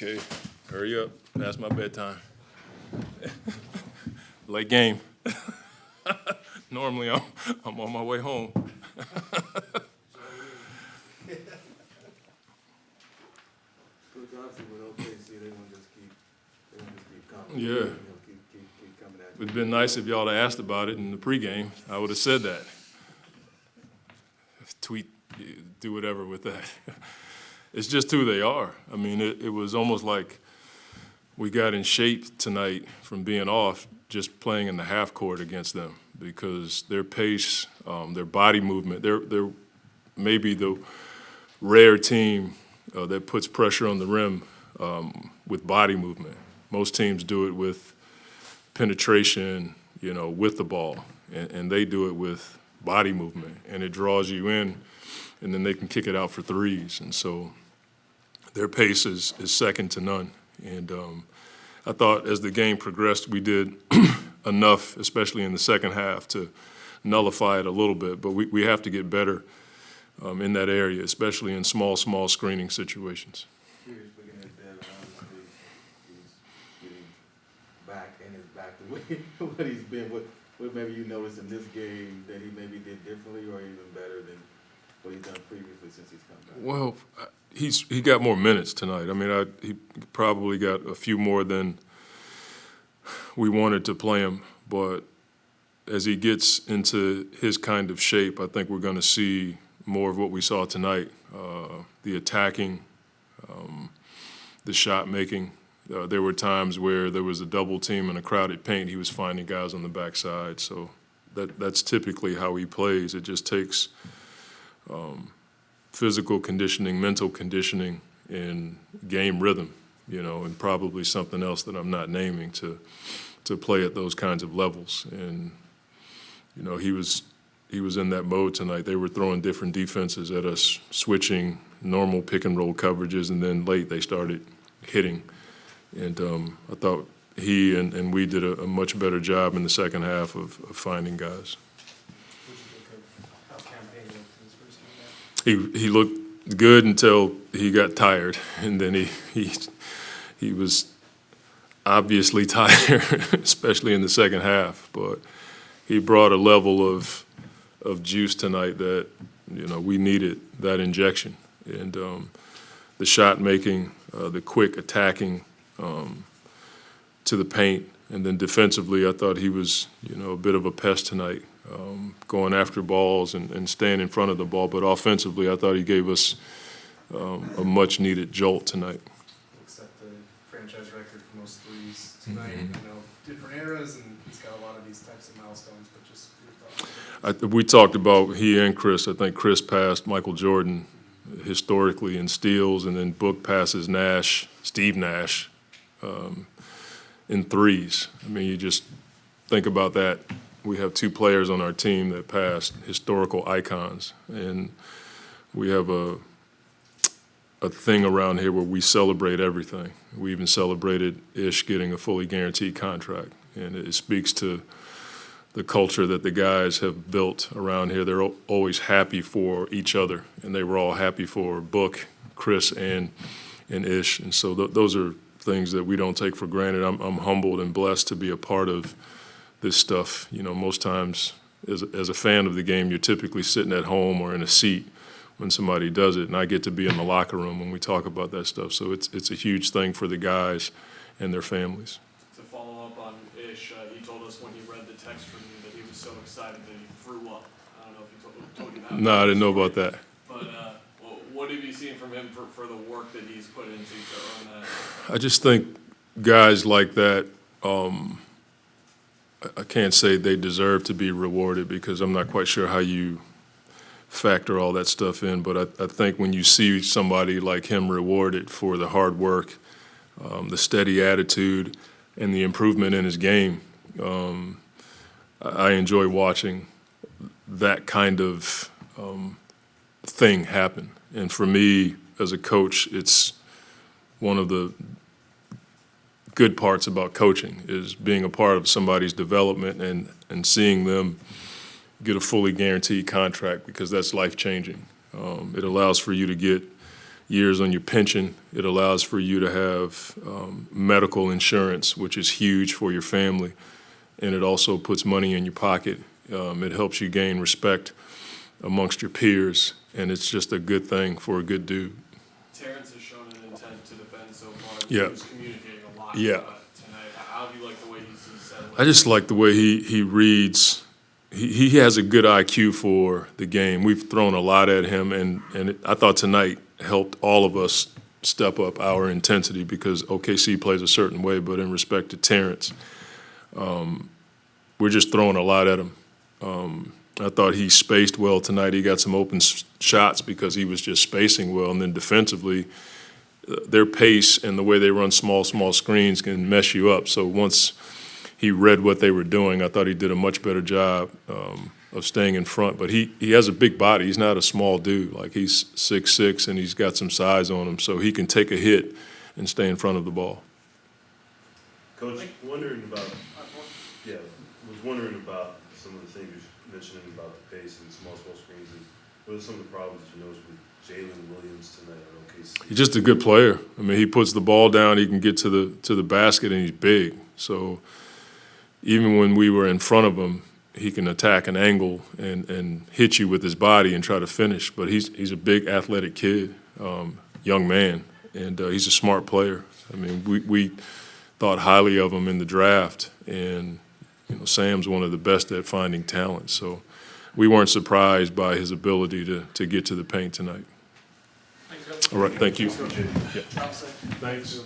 Okay, hurry up. Past my bedtime. Late game. Normally I'm on my way home. Obviously, with OKC, they want to just keep coming. Yeah. You know, keep coming at you. It'd been nice if y'all had asked about it in the pregame. I would have said that. Tweet, do whatever with that. It's just who they are. I mean, it was almost like we got in shape tonight from being off, just playing in the half court against them because their pace, their body movement, they're maybe the rare team that puts pressure on the rim with body movement. Most teams do it with penetration, with the ball, and they do it with body movement, and it draws you in, and then they can kick it out for threes. And so their pace is second to none. And I thought as the game progressed, we did enough, especially in the second half, to nullify it a little bit. But we have to get better in that area, especially in small screening situations. Curious looking at Devin, obviously, he's getting back and is back to what he's been. What maybe you noticed in this game that he maybe did differently or even better than what he's done previously since he's come back? Well, he got more minutes tonight. I mean, he probably got a few more than we wanted to play him. But as he gets into his kind of shape, I think we're going to see more of what we saw tonight, the attacking, the shot making. There were times where there was a double team in a crowded paint. He was finding guys on the backside. So that's typically how he plays. It just takes physical conditioning, mental conditioning, and game rhythm, and probably something else that I'm not naming to play at those kinds of levels. And, he was in that mode tonight. They were throwing different defenses at us, switching normal pick and roll coverages, and then late they started hitting. And I thought he and we did a much better job in the second half of finding guys. What did you think of how Campaign looked in his first game back? He looked good until he got tired, and then he was obviously tired, especially in the second half. But he brought a level of juice tonight that we needed that injection, and the shot making, the quick attacking to the paint, and then defensively, I thought he was a bit of a pest tonight, going after balls and staying in front of the ball. But offensively, I thought he gave us a much needed jolt tonight. Except the franchise record for most threes tonight. I know different eras, and he's got a lot of these types of milestones. But just your thoughts. We talked about he and Chris. I think Chris passed Michael Jordan historically in steals, and then Book passes Steve Nash, in threes. I mean, you just think about that. We have two players on our team that passed historical icons, and we have a thing around here where we celebrate everything. We even celebrated Ish getting a fully guaranteed contract, and it speaks to the culture that the guys have built around here. They're always happy for each other, and they were all happy for Book, Chris, and Ish. And so those are things that we don't take for granted. I'm humbled and blessed to be a part of this stuff. Most times as a fan of the game, you're typically sitting at home or in a seat when somebody does it, and I get to be in the locker room when we talk about that stuff. So it's a huge thing for the guys and their families. To follow up on Ish, he told us when he read the text from you that he was so excited that he threw up. I don't know if he told you that. No, I didn't know about that. But what have you seen from him for the work that he's put into to earn that? I just think guys like that, I can't say they deserve to be rewarded because I'm not quite sure how you factor all that stuff in. But I think when you see somebody like him rewarded for the hard work, the steady attitude, and the improvement in his game, I enjoy watching that kind of thing happen. And for me, as a coach, it's one of the good parts about coaching is being a part of somebody's development and seeing them get a fully guaranteed contract because that's life-changing. It allows for you to get years on your pension. It allows for you to have medical insurance, which is huge for your family, and it also puts money in your pocket. It helps you gain respect amongst your peers, and it's just a good thing for a good dude. Terence has shown an intent to defend so far. Yeah. He was communicating a lot Yeah. tonight. How do you like the way he's settling? I just like the way he reads. He has a good IQ for the game. We've thrown a lot at him, and I thought tonight helped all of us step up our intensity because OKC plays a certain way, but in respect to Terence, we're just throwing a lot at him. I thought he spaced well tonight. He got some open shots because he was just spacing well, and then defensively, their pace and the way they run small screens can mess you up. So once he read what they were doing, I thought he did a much better job of staying in front. But he has a big body. He's not a small dude. Like, he's 6'6", and he's got some size on him, so he can take a hit and stay in front of the ball. Coach, wondering about, was wondering about some of the things you're mentioning about the pace and small screens, and what are some of the problems that you noticed with Jalen Williams tonight at OKC? He's just a good player. I mean, he puts the ball down, he can get to the basket, and he's big. So even when we were in front of him, he can attack an angle and hit you with his body and try to finish. But he's a big athletic kid, young man, and he's a smart player. I mean, we thought highly of him in the draft, and Sam's one of the best at finding talent. So we weren't surprised by his ability to get to the paint tonight. Thanks, Coach. All right, thank you. Coach. Yeah. Travel safe. Thanks.